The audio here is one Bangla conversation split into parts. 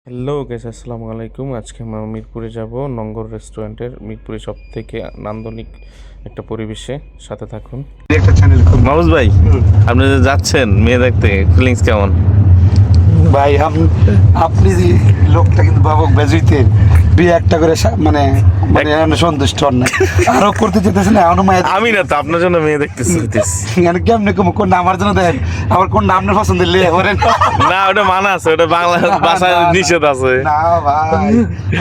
হ্যালো গাইস, আসসালামু আলাইকুম। আজকে আমরা মিরপুরে যাব নঙ্গর রেস্টুরেন্টের, মিরপুরে সব থেকে নান্দনিক একটা পরিবেশে। সাথে থাকুন। একটা চ্যানেল মাহফুজ ভাই, আপনি যে যাচ্ছেন মেয়ে দেখতে, ফিলিংস কেমন? ভাই আপনি যে লোকটা কিন্তু বাবক বেজুইতেন বিয়ে একটা করে মানে মানে এখনো সন্তুষ্ট হন না, আরো করতে চেতেছে না এখনো মায়ের আমি না তো আপনার জন্য মেয়ে দেখতেছি। মানে কেমনে কম কোনটা আমার জন্য দেন, আবার কোনটা আপনার পছন্দের লিয়ে করেন না, ওটা মানা আছে, ওটা বাংলা ভাষায় নিষেধ আছে। না ভাই,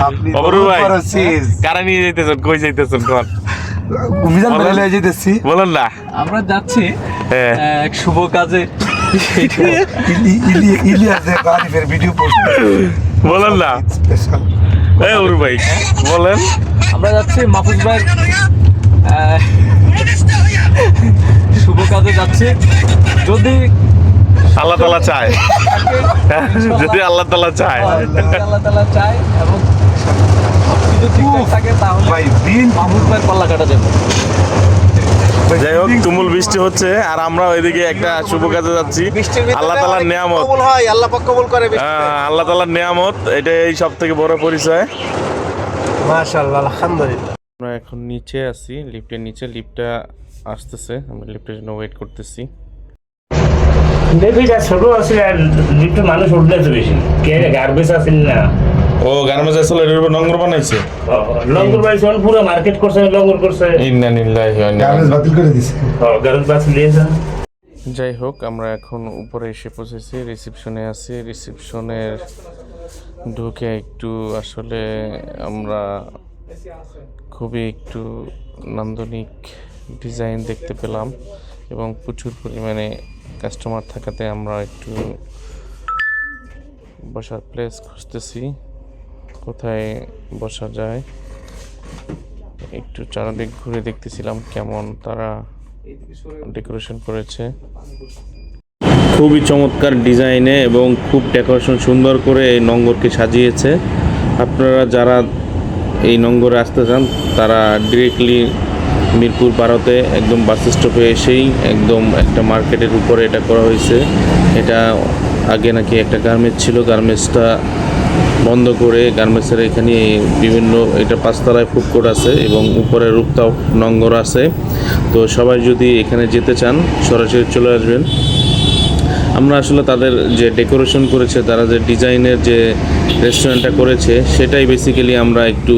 আপনি অপরূপ ভাই, চিজ কারা নিয়ে যাইতেছেন, কই যাইতেছেন কোন? মিজান ভাই লয়ে যাইতেছি। বলেন না। আমরা যাচ্ছি হ্যাঁ, এক শুভ কাজে। ইলিয়াসের আরিফের ভিডিও পোস্ট বলেন না। স্পেশাল। এই অরুপ ভাই বলেন। আমরা যাচ্ছি মাহফুজ ভাই শুভ কাজে যাচ্ছি। যদি আল্লাহ তাআলা চায়, যদি আল্লাহ তাআলা চায়, আল্লাহ তাআলা চায় এবং সবকিছু ঠিকঠাক থাকে তাহলে ভাই দিন মাহফুজ ভাই পাল্লা কাটা যাবে। যাই হোক, তুমুল বৃষ্টি হচ্ছে আর আমরা ওইদিকে একটা শুভ কাজে যাচ্ছি। আল্লাহ তাআলার নিয়ামত, আল্লাহ পাক কবুল করে। আল্লাহ তাআলার নিয়ামত, এটাই সব থেকে বড় পরিচয়। মাশাআল্লাহ, আলহামদুলিল্লাহ। আমরা এখন নিচে আছি, লিফটের নিচে। লিফটটা আসতেছে, আমরা লিফটের জন্য ওয়েট করতেছি। দেখবি যা ছোট আছে আর লিফটে মানুষ উঠলে তো বেশি কে গার্বেজ আছে না। ও গার্মেন্টস আসলে এর উপর নম্বর বানাইছে। লঙ্গর বাইছে পুরো মার্কেট করছে, লঙ্গর করছে, ইন্না লিল্লাহি ওয়া ইন্না গার্মেন্টস বাতিল করে দিছে। গার্বেজ বাস লিয়েছে। যাই হোক, আমরা এখন উপরে এসে পৌঁছেছি, রিসেপশনে আছি। রিসেপশনের ঢুকে একটু আসলে আমরা খুবই একটু নান্দনিক ডিজাইন দেখতে পেলাম এবং প্রচুর পরিমাণে কাস্টমার থাকাতে আমরা একটু বসার প্লেস খুঁজতেছি, কোথায় বসা যায়। একটু চারদিক ঘুরে দেখতেছিলাম কেমন তারা ডেকোরেশন করেছে। খুবই চমৎকার ডিজাইনে এবং খুব ডেকোরেশন সুন্দর করে এই নঙ্গরকে সাজিয়েছে। আপনারা যারা এই নঙ্গরে আসতে চান তারা ডিরেক্টলি মিরপুর ভারতে একদম বাস স্টপে এসেই একদম একটা মার্কেটের উপরে এটা করা হয়েছে। এটা আগে নাকি একটা গার্মেন্টস ছিল, গার্মেন্টসটা বন্ধ করে গার্মেন্টসের এখানে বিভিন্ন, এটা 5 তলায় ফুড কোর্ট আছে এবং উপরে রূপতাও নঙ্গর আছে। তো সবাই যদি এখানে যেতে চান সরাসরি চলে আসবেন। আমরা আসলে তাদের যে ডেকোরেশন করেছে, তারা যে ডিজাইনের যে রেস্টুরেন্টটা করেছে সেটাই বেসিক্যালি আমরা একটু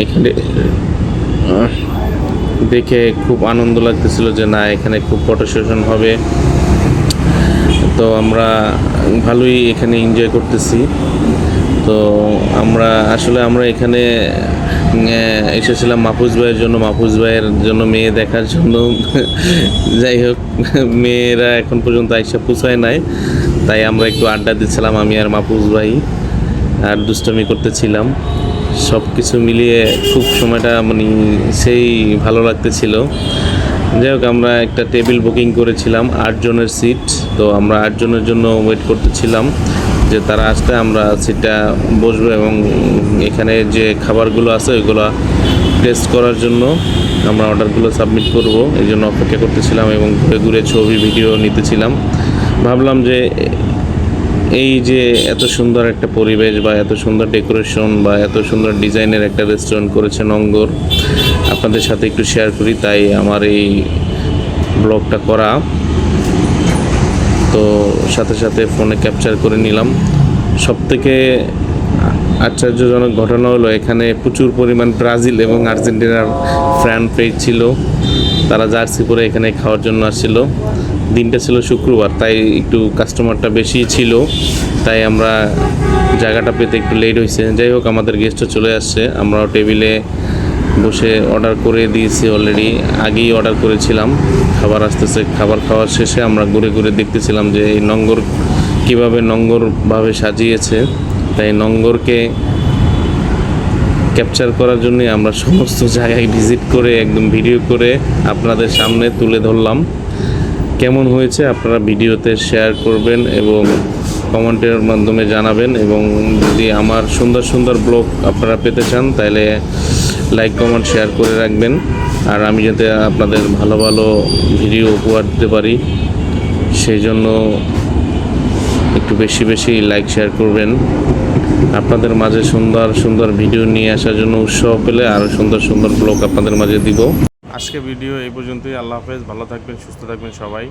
এখানে দেখে খুব আনন্দ লাগতেছিল যে না, এখানে খুব ফটো সেশন হবে। তো আমরা ভালোই এখানে এনজয় করতেছি। তো আমরা এখানে এসেছিলাম মাহফুজ ভাইয়ের জন্য, মাহফুজ ভাইয়ের জন্য মেয়ে দেখার জন্য। যাই হোক, মেয়েরা এখন পর্যন্ত আইসা পৌঁছায় নাই, তাই আমরা একটু আড্ডা দিচ্ছিলাম আমি আর মাহফুজ ভাই, আর দুষ্টমি করতেছিলাম। সব কিছু মিলিয়ে খুব সময়টা মানে সেই ভালো লাগতেছিল। যাই হোক, আমরা একটা টেবিল বুকিং করেছিলাম 8 জনের সিট। তো আমরা 8 জনের জন্য ওয়েট করতেছিলাম যে তারা আসতে আমরা সিটটা বসবো এবং এখানে যে খাবারগুলো আছে ওইগুলো টেস্ট করার জন্য আমরা অর্ডারগুলো সাবমিট করব, এই জন্য অপেক্ষা করতেছিলাম এবং ঘুরে ঘুরে ছবি ভিডিও নিতেছিলাম। ভাবলাম যে এই যে এত সুন্দর একটা পরিবেশ বা এত সুন্দর ডেকোরেশন বা এত সুন্দর ডিজাইনের একটা রেস্টুরেন্ট করেছে নঙ্গর, আপনাদের সাথে একটু শেয়ার করি, তাই আমার এই ব্লগটা করা। তো সাথে সাথে ফোনে ক্যাপচার করে নিলাম। সবথেকে আশ্চর্যজনক ঘটনা হলো এখানে প্রচুর পরিমাণ ব্রাজিল এবং আর্জেন্টিনার ফ্যান পেজ ছিল। তারা জার্সি পরে এখানে খাওয়ার জন্য আসছিল। দিনটা ছিল শুক্রবার, তাই একটু কাস্টমারটা বেশি ছিল, তাই আমরা জায়গাটা পেতে একটু লেট হয়েছে। যাই হোক, আমাদের গেস্টও চলে আসছে, আমরাও টেবিলে বসে অর্ডার করে দিয়েছি অলরেডি, আগেই অর্ডার করেছিলাম। খাবার আসতেছে, খাবার খাওয়ার শেষে আমরা ঘুরে ঘুরে দেখতেছিলাম যে এই নঙ্গর কীভাবে নঙ্গরভাবে সাজিয়েছে। তাই নঙ্গরকে ক্যাপচার করার জন্যই আমরা সমস্ত জায়গায় ভিজিট করে একদম ভিডিও করে আপনাদের সামনে তুলে ধরলাম। কেমন হয়েছে আপনারা ভিডিওতে শেয়ার করবেন এবং কমেন্টের মাধ্যমে জানাবেন। এবং যদি আমার সুন্দর সুন্দর ব্লগ আপনারা পেতে চান তাহলে লাইক কমেন্ট শেয়ার করে রাখবেন। আর আমি যাতে আপনাদের ভালো ভালো ভিডিও উপহার দিতে পারি সেই জন্য একটু বেশি বেশি লাইক শেয়ার করবেন। আপনাদের মাঝে সুন্দর সুন্দর ভিডিও নিয়ে আসার জন্য উৎসাহ পেলে আরও সুন্দর সুন্দর ব্লগ আপনাদের মাঝে দিব। আজকে ভিডিও এই পর্যন্তই। আল্লাহ হাফেজ, ভালো থাকবেন, সুস্থ থাকবেন সবাই।